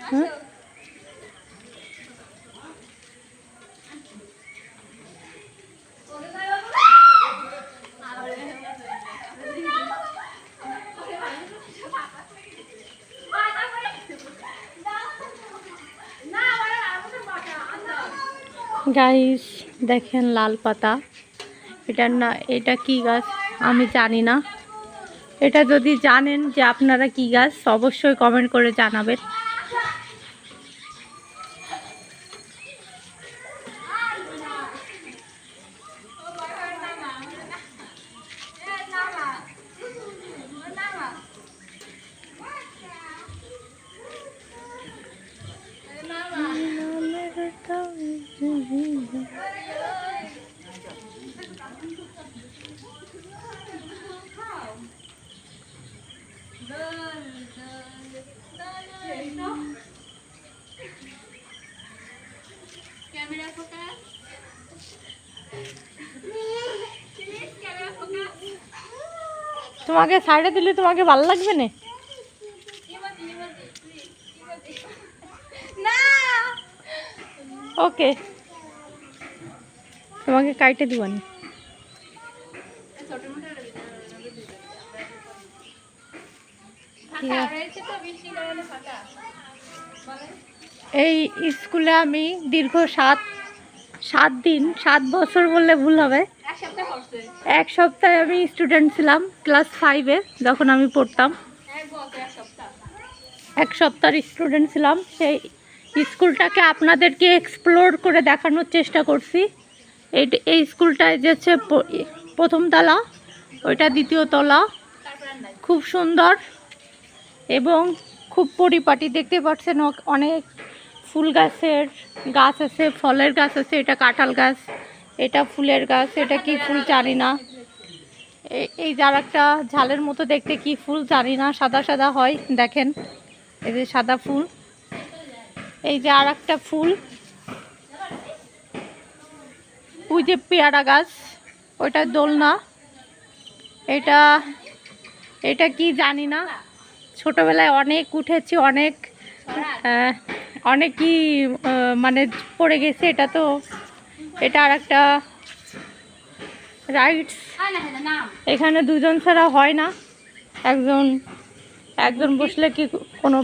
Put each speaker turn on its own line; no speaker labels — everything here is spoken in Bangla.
গাইস দেখেন লাল পাতা, এটার না, এটা কি গাছ আমি জানি না। এটা যদি জানেন যে আপনারা কি গাছ অবশ্যই কমেন্ট করে জানাবেন। তোমাকে সাইডে দিলে তোমাকে ভালো লাগবে না? ওকে, তোমাকে কাইটে দিবানি। এই স্কুলে আমি দীর্ঘ 7 বছর বললে ভুল হবে, 1 সপ্তাহে আমি স্টুডেন্ট ছিলাম ক্লাস 5-এ যখন আমি পড়তাম। 1 সপ্তাহের স্টুডেন্ট ছিলাম। সেই স্কুলটাকে আপনাদেরকে এক্সপ্লোর করে দেখানোর চেষ্টা করছি। এই স্কুলটায় যেছে প্রথম তলা, ওইটা দ্বিতীয় তলা, খুব সুন্দর এবং খুব পরিপাটি। দেখতে পাচ্ছেন অনেক ফুল গাছের গাছ আছে, ফলের গাছ আছে। এটা কাঁঠাল গাছ, এটা ফুলের গাছ, এটা কি ফুল জানি না। এই যার একটা ঝালের মতো দেখতে, কি ফুল জানি না, সাদা সাদা হয়। দেখেন এই যে সাদা ফুল। এই যে আর একটা ফুল, ওই যে পেয়ারা গাছ, ওইটা দোলনা। এটা কি জানি না, ছোটবেলায় অনেক উঠেছি, অনেকই মানে পড়ে গেছে। এটা আর একটা রাইডস। এখানে 2 জন ছাড়া হয় না, একজন বসলে কি কোনো